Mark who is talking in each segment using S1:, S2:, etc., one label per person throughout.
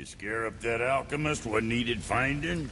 S1: You scare up that alchemist what needed finding?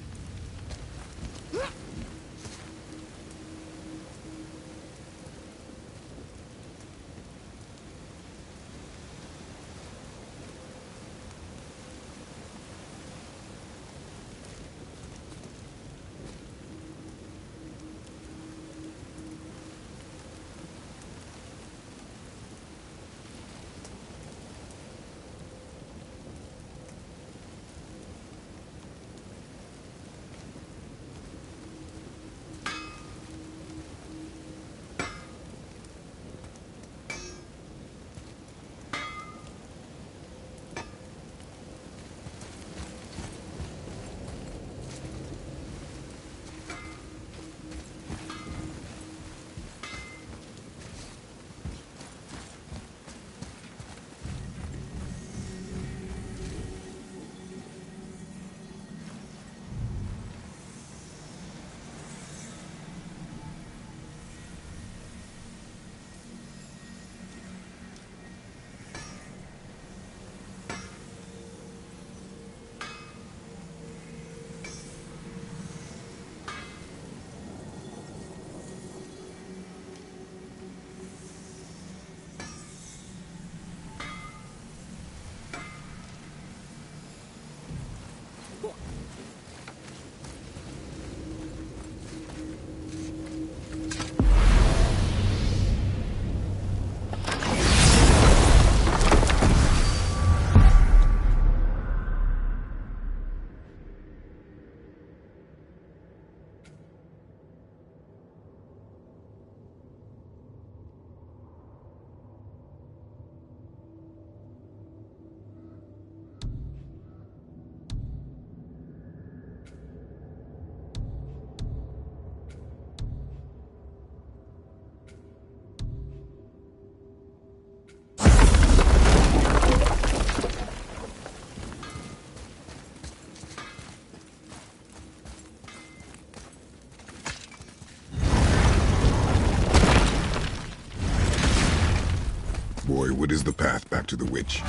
S2: Boy, what is the path back to the witch?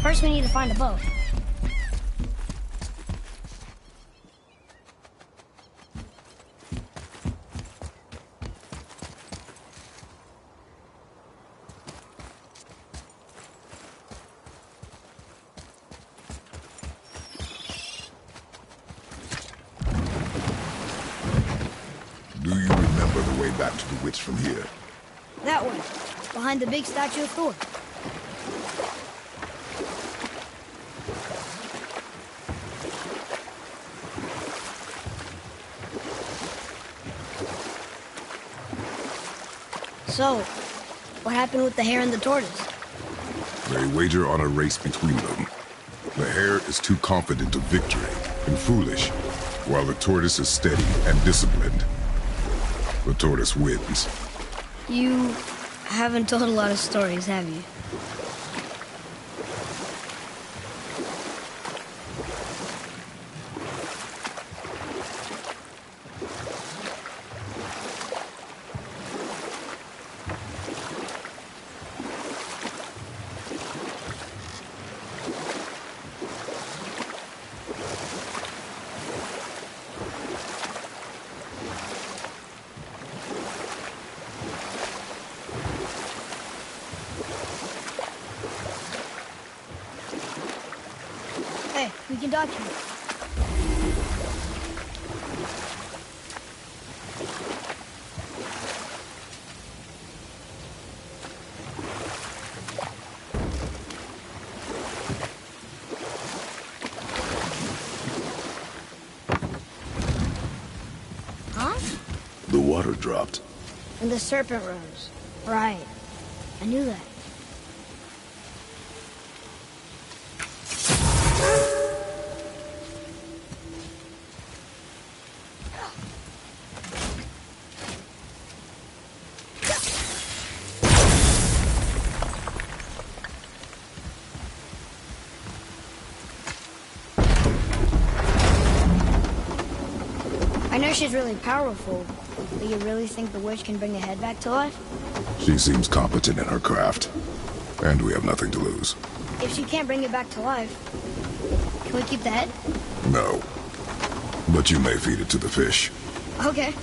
S3: First we need to find a boat.
S2: Do you remember the way back to the witch from here?
S3: That way, behind the big statue of Thor. So, what happened with the hare and the tortoise?
S2: They wager on a race between them. The hare is too confident of victory and foolish, while the tortoise is steady and disciplined. The tortoise wins.
S3: You haven't told a lot of stories, have you? Hey, we can dodge him. Huh?
S2: The water dropped.
S3: And the serpent rose. Right. I knew that. I know she's really powerful, but you really think the witch can bring a head back to life?
S2: She seems competent in her craft, and we have nothing to lose.
S3: If she can't bring it back to life, can Can we keep the head?
S2: No. But you may feed it to the fish.
S3: Okay.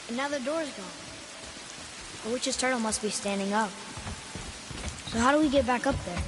S3: And now the door's gone. The witch's turtle must be standing up. So how do we get back up there?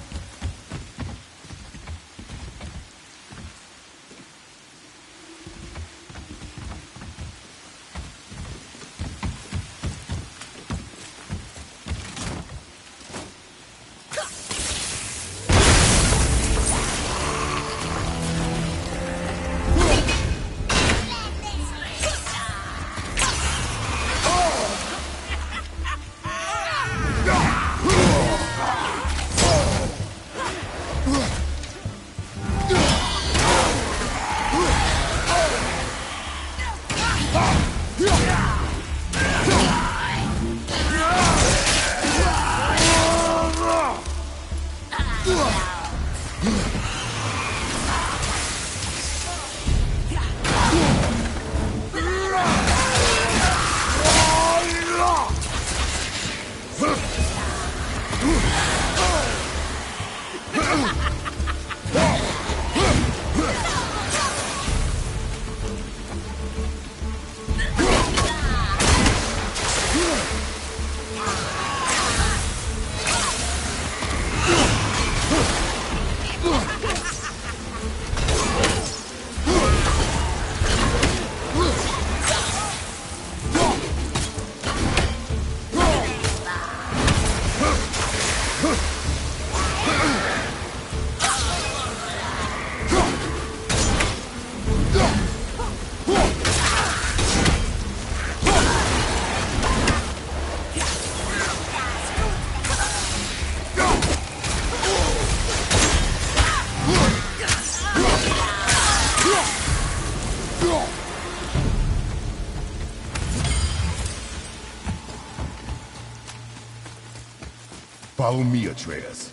S4: Follow me, Atreus.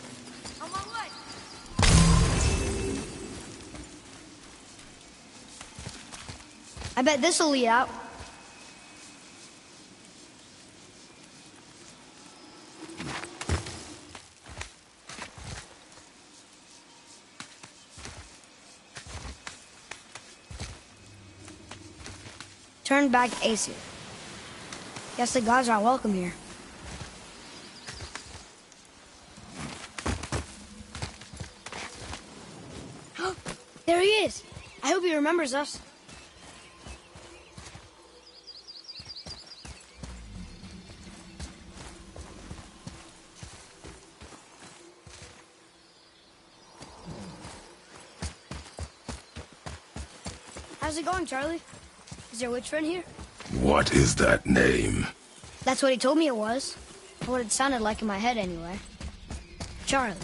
S3: On my way. I bet this'll lead out. Turn back Aesir. Guess the gods are welcome here. There he is! I hope he remembers us. How's it going, Charlie? Is there a witch friend here?
S2: What is that name?
S3: That's what he told me it was. Or what it sounded like in my head, anyway. Charlie.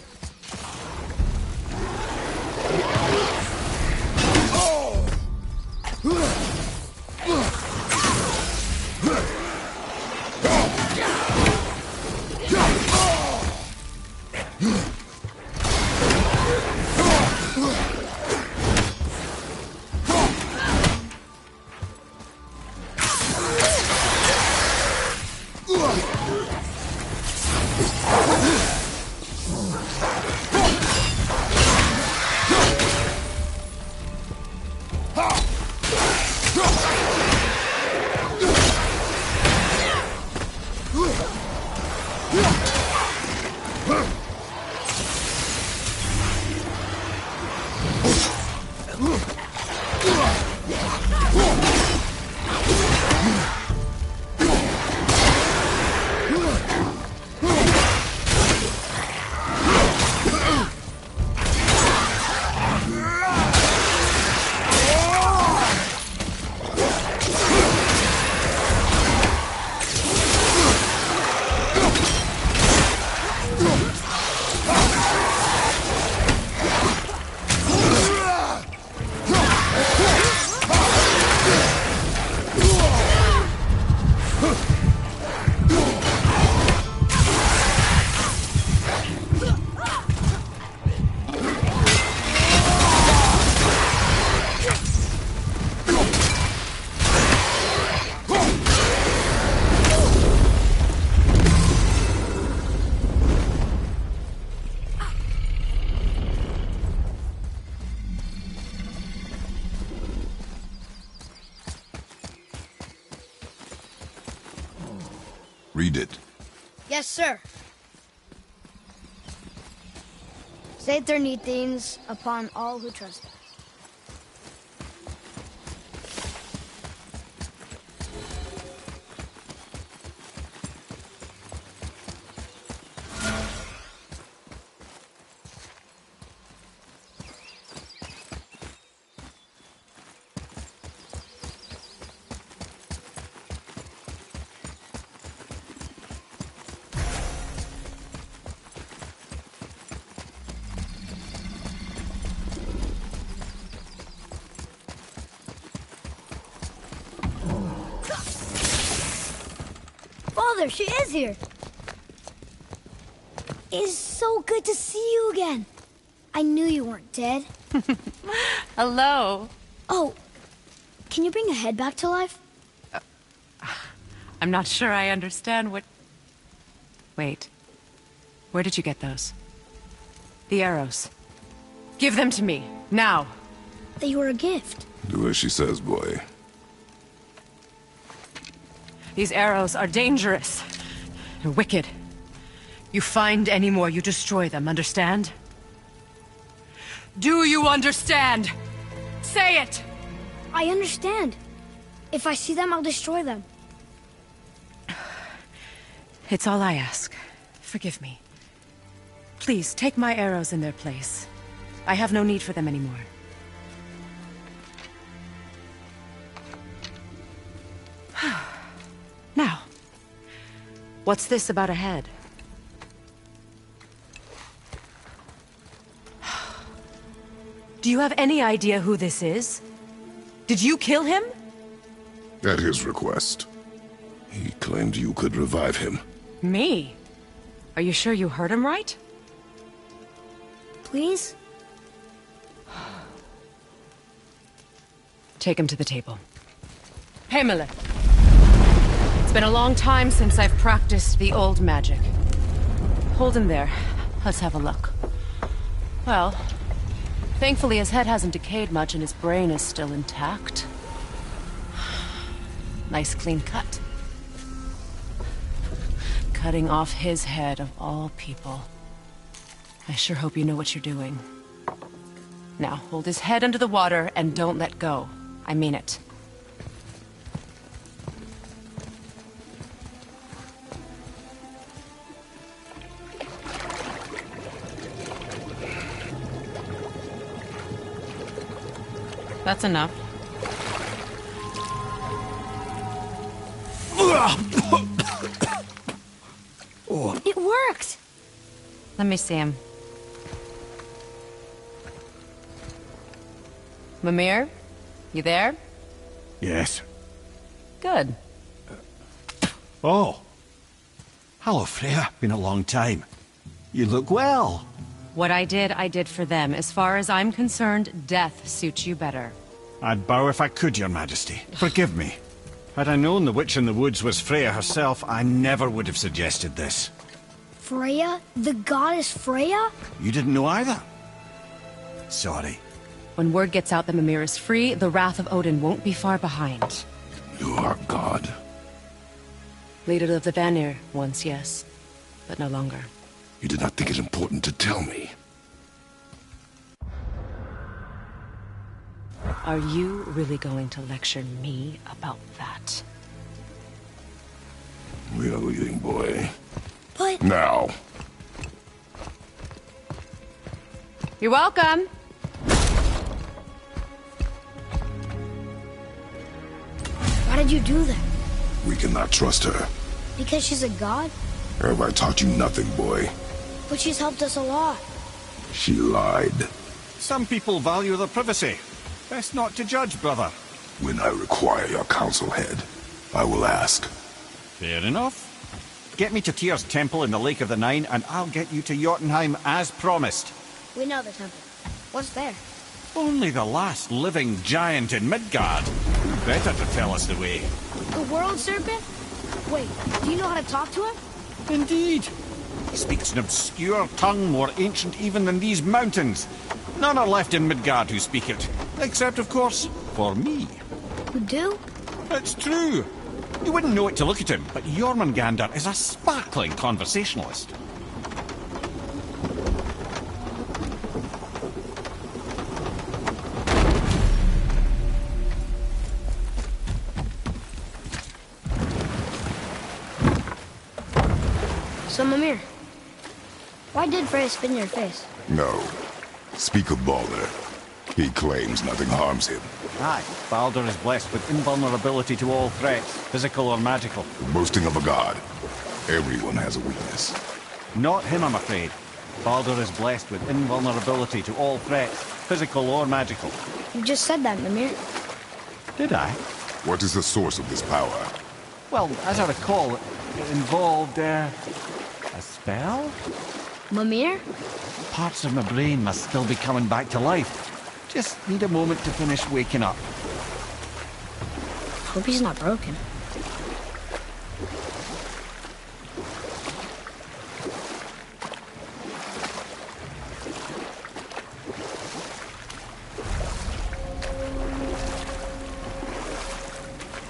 S2: Read it.
S3: Yes, sir. Sater Nithins upon all who trust us. Father, she is here. It is so good to see you again. I knew you weren't dead.
S4: Hello.
S3: Oh, can you bring a head back to life?
S4: I'm not sure I understand what... Wait. Where did you get those? The arrows. Give them to me, now.
S3: They were a gift.
S2: Do as she says, boy.
S4: These arrows are dangerous and wicked. You find any more, you destroy them, understand? Do you understand? Say it!
S3: I understand. If I see them, I'll destroy them.
S4: It's all I ask. Forgive me. Please, take my arrows in their place. I have no need for them anymore. Now, what's this about a head? Do you have any idea who this is? Did you kill him?
S2: At his request. He claimed you could revive him.
S4: Me? Are you sure you heard him right?
S3: Please?
S4: Take him to the table. Himmler! It's been a long time since I've practiced the old magic. Hold him there. Let's have a look. Well, thankfully his head hasn't decayed much and his brain is still intact. Nice clean cut. Cutting off his head of all people. I sure hope you know what you're doing. Now, hold his head under the water and don't let go. I mean it. That's enough.
S3: It worked!
S4: Let me see him. Mimir? You there?
S5: Yes.
S4: Good.
S5: Oh. Hello, Freya. Been a long time. You look well.
S4: What I did for them. As far as I'm concerned, death suits you better.
S5: I'd bow if I could, Your Majesty. Forgive me. Had I known the witch in the woods was Freya herself, I never would have suggested this.
S3: Freya? The goddess Freya?
S5: You didn't know either? Sorry.
S4: When word gets out that Mimir is free, the wrath of Odin won't be far behind.
S2: You are God.
S4: Leader of the Vanir, once, yes. But no longer.
S2: You did not think it important to tell me.
S4: Are you really going to lecture me about that?
S2: We are leaving, boy.
S3: But...
S2: Now.
S4: You're welcome!
S3: Why did you do that?
S2: We cannot trust her.
S3: Because she's a god?
S2: Have I taught you nothing, boy?
S3: But she's helped us a lot.
S2: She lied.
S5: Some people value their privacy. Best not to judge, brother.
S2: When I require your council head, I will ask.
S5: Fair enough. Get me to Tyr's temple in the Lake of the Nine, and I'll get you to Jotunheim as promised.
S3: We know the temple. What's there?
S5: Only the last living giant in Midgard. Who better to tell us the way?
S3: The world serpent? Wait, do you know how to talk to him?
S5: Indeed. He speaks an obscure tongue more ancient even than these mountains. None are left in Midgard who speak it. Except, of course, for me.
S3: You do?
S5: It's true. You wouldn't know it to look at him, but Jormungandr is a sparkling conversationalist.
S3: So, Mimir, why did Freya spit in your face?
S2: No. Speak of Baldur. He claims nothing harms him.
S5: Aye, Baldur is blessed with invulnerability to all threats, physical or magical.
S2: The boasting of a god. Everyone has a weakness.
S5: Not him, I'm afraid. Baldur is blessed with invulnerability to all threats, physical or magical.
S3: You just said that, Mimir.
S5: Did I?
S2: What is the source of this power?
S5: Well, as I recall, it involved, a spell?
S3: Mimir?
S5: Parts of my brain must still be coming back to life. Just need a moment to finish waking up.
S3: Hope he's not broken.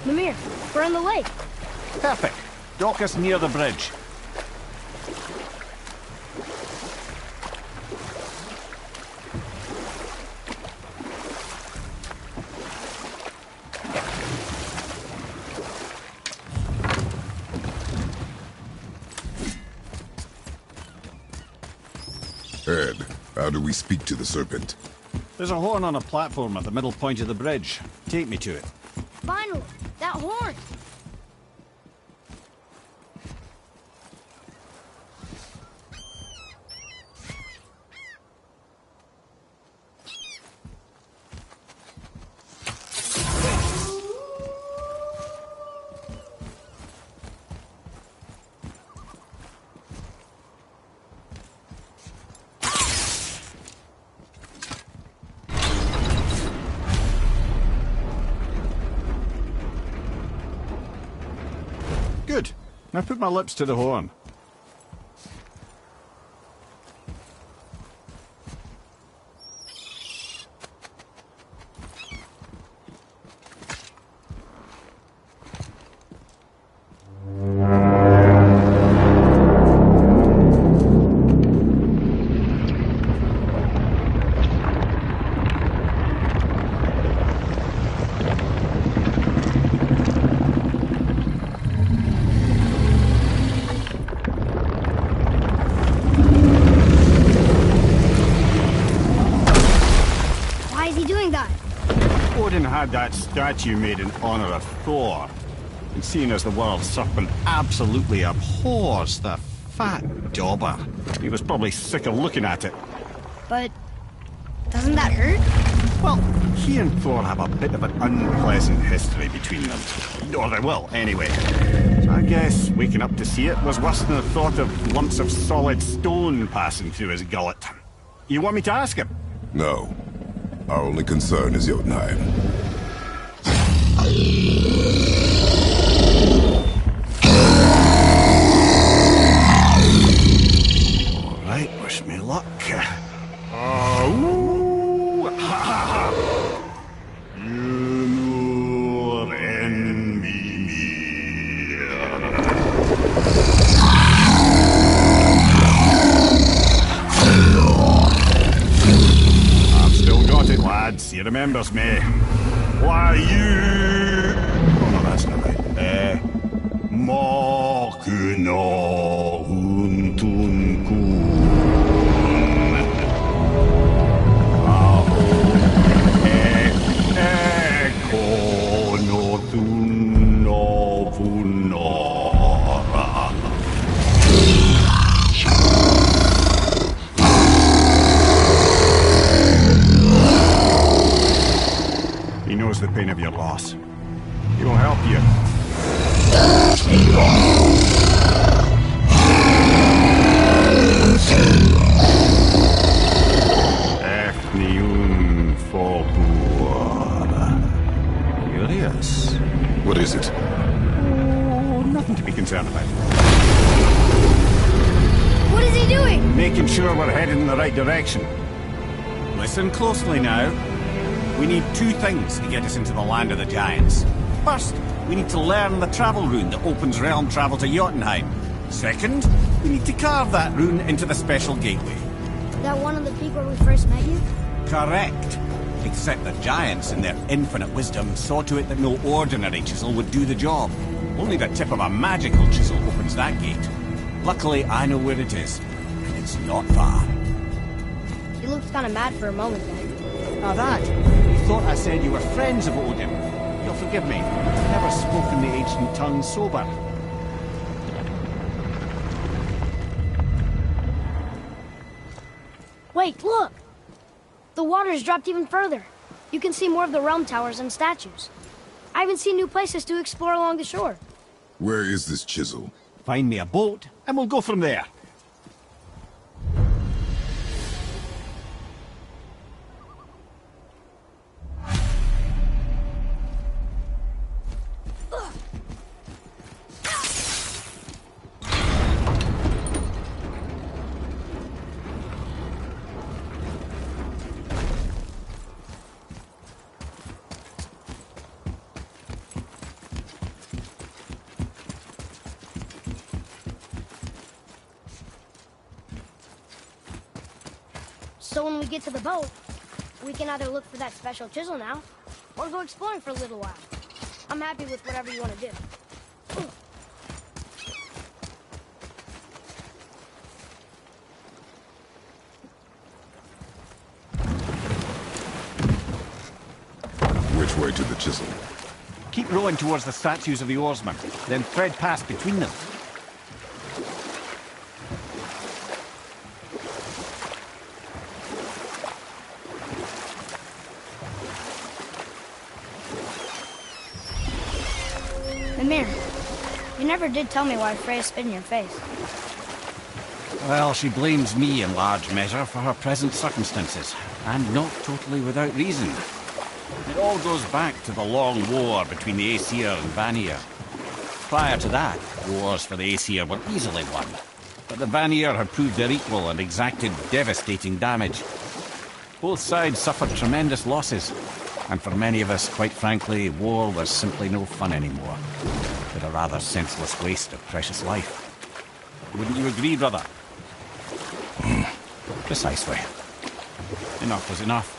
S3: Mimir, we're on the lake.
S5: Perfect. Dock us near the bridge.
S2: Ed, how do we speak to the serpent?
S5: There's a horn on a platform at the middle point of the bridge. Take me to it.
S3: Finally, that horn.
S5: Good. Now put my lips to the horn. Odin had that statue made in honor of Thor. And seeing as the world serpent absolutely abhors the fat dauber, he was probably sick of looking at it.
S3: But doesn't that hurt?
S5: Well, he and Thor have a bit of an unpleasant history between them. Or they will, anyway. So I guess waking up to see it was worse than the thought of lumps of solid stone passing through his gullet. You want me to ask him?
S2: No. Our only concern is Jotunheim.
S5: All right, wish me luck. He remembers me. Why you... Oh no, that's not right. Makuna Huntunkun. He knows the pain of your loss. He will help you. Efniun Fogur. Curious.
S2: What is it?
S5: Oh, nothing to be concerned about.
S3: What is he doing?
S5: Making sure we're headed in the right direction. Listen closely now. We need two things to get us into the land of the giants. First, we need to learn the travel rune that opens realm travel to Jotunheim. Second, we need to carve that rune into the special gateway.
S3: That one on the peak where we first met you?
S5: Correct. Except the giants, in their infinite wisdom, saw to it that no ordinary chisel would do the job. Only the tip of a magical chisel opens that gate. Luckily, I know where it is, and it's not far.
S3: You looked kind of mad for a moment then.
S5: Now that, you thought I said you were friends of Odin. You'll forgive me. I've never spoken the ancient tongue sober.
S3: Wait, look! The water's dropped even further. You can see more of the realm towers and statues. I even see new places to explore along the shore.
S2: Where is this chisel?
S5: Find me a boat, and we'll go from there.
S3: So when we get to the boat, we can either look for that special chisel now, or go exploring for a little while. I'm happy with whatever you want to do.
S2: Which way to the chisel?
S5: Keep rowing towards the statues of the oarsmen, then thread past between them.
S3: Mimir, you never did tell me why Freya spit in your face.
S5: Well, she blames me in large measure for her present circumstances, and not totally without reason. It all goes back to the long war between the Aesir and Vanir. Prior to that, wars for the Aesir were easily won, but the Vanir had proved their equal and exacted devastating damage. Both sides suffered tremendous losses, and for many of us, quite frankly, war was simply no fun anymore, but a rather senseless waste of precious life. Wouldn't you agree, brother? Precisely. Enough was enough.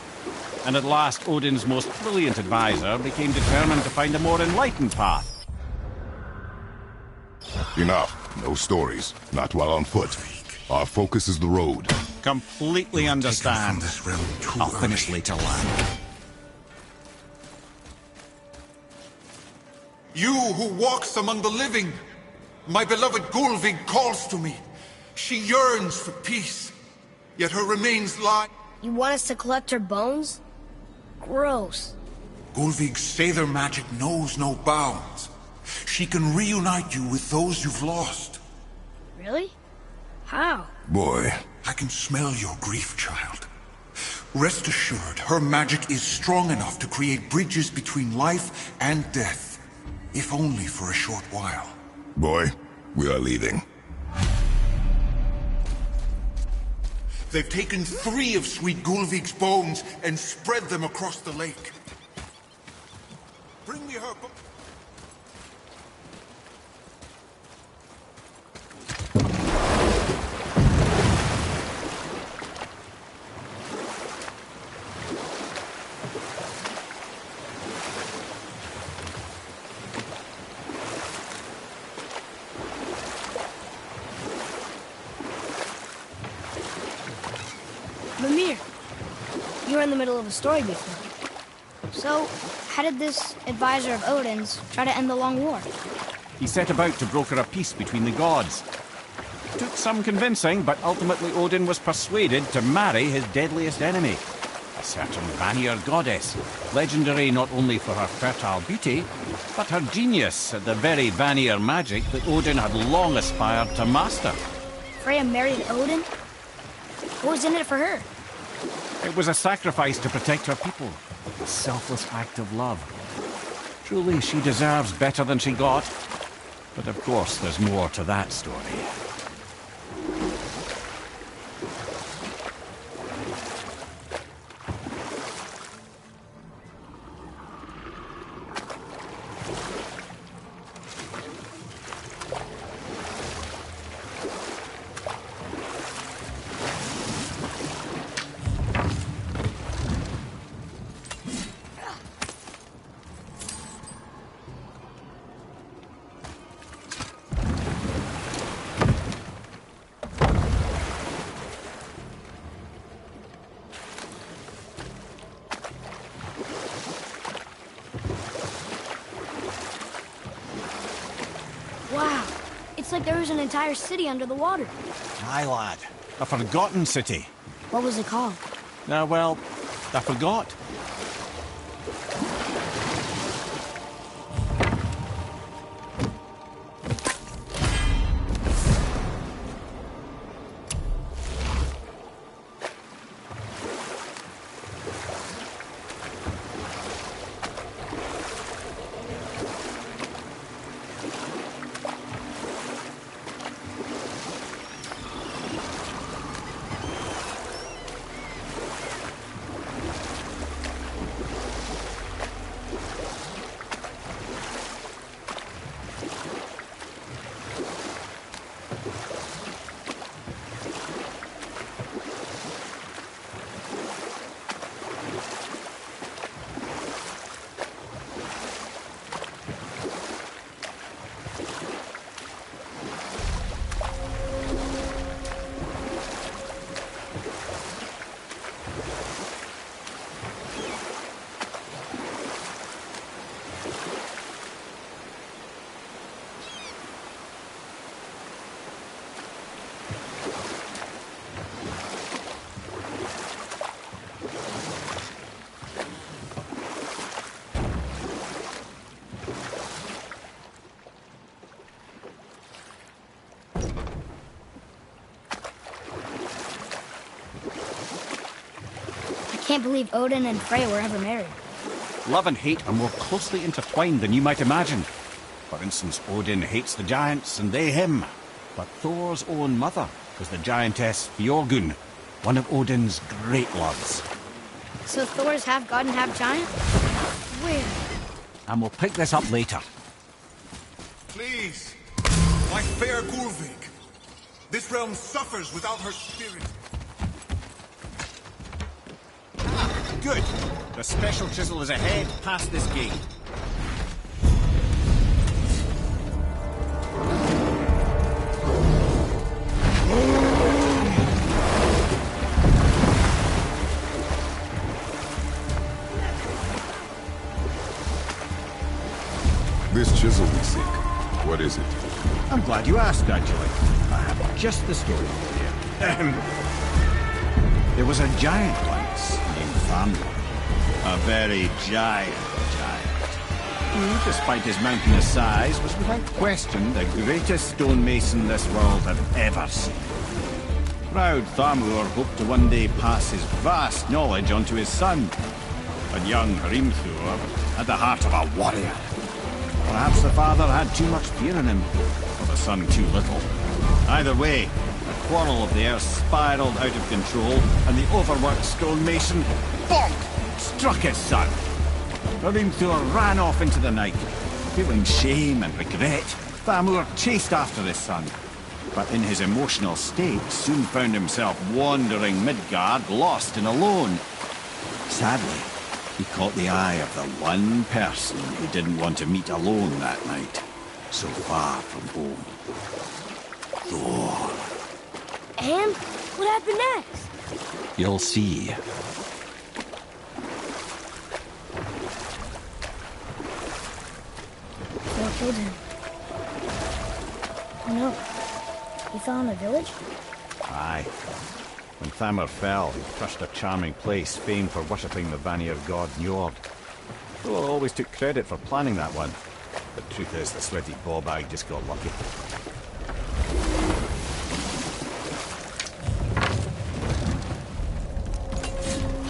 S5: And at last, Odin's most brilliant advisor became determined to find a more enlightened path.
S2: Enough. No stories. Not while on foot. Our focus is the road.
S5: Completely understand. I'll finish later, lad.
S6: You who walks among the living, my beloved Gulvig calls to me. She yearns for peace, yet her remains lie.
S3: You want us to collect her bones? Gross.
S6: Gulvig's Seidr magic knows no bounds. She can reunite you with those you've lost.
S3: Really? How?
S2: Boy.
S6: I can smell your grief, child. Rest assured, her magic is strong enough to create bridges between life and death. If only for a short while.
S2: Boy, we are leaving.
S6: They've taken 3 of Sweet Gulvig's bones and spread them across the lake. Bring me her bones.
S3: Mimir, you were in the middle of a story before. So, how did this advisor of Odin's try to end the long war?
S5: He set about to broker a peace between the gods. Took some convincing, but ultimately Odin was persuaded to marry his deadliest enemy, a certain Vanir goddess, legendary not only for her fertile beauty, but her genius at the very Vanir magic that Odin had long aspired to master.
S3: Freya married Odin? What was in it for her?
S5: It was a sacrifice to protect her people, a selfless act of love. Truly, she deserves better than she got, but of course there's more to that story.
S3: Wow. It's like there was an entire city under the water.
S5: Aye, lad. A forgotten city.
S3: What was it called?
S5: Well, I forgot.
S3: I can't believe Odin and Freya were ever married.
S5: Love and hate are more closely intertwined than you might imagine. For instance, Odin hates the giants and they him. But Thor's own mother was the giantess Björgun, one of Odin's great loves.
S3: So Thor's half god and half giant? Weird.
S5: And we'll pick this up later.
S6: Please, my fair Gulvig. This realm suffers without her spirit.
S5: Good. The special chisel is ahead, past this gate.
S2: This chisel we seek, what is it?
S5: I'm glad you asked, actually. I have just the story for you. There was a giant once named Thamur. A very giant. Who, despite his mountainous size, was without question the greatest stonemason this world had ever seen. Proud Thamur hoped to one day pass his vast knowledge on to his son. But young Hrimthur had the heart of a warrior. Perhaps the father had too much fear in him, or the son too little. Either way, the quarrel of theirs spiraled out of control, and the overworked stonemason, bonk, struck his son. Hrimthur ran off into the night. Feeling shame and regret, Thamur chased after his son. But in his emotional state, soon found himself wandering Midgard, lost and alone. Sadly, he caught the eye of the one person he didn't want to meet alone that night, so far from home. Thor.
S3: And what happened next?
S5: You'll see.
S3: Thor killed him. Oh no. He fell in the village?
S5: Aye. When Thamur fell, he crushed a charming place famed for worshipping the Vanir god Njord. Thor always took credit for planning that one. The truth is, the sweaty ballbag just got lucky.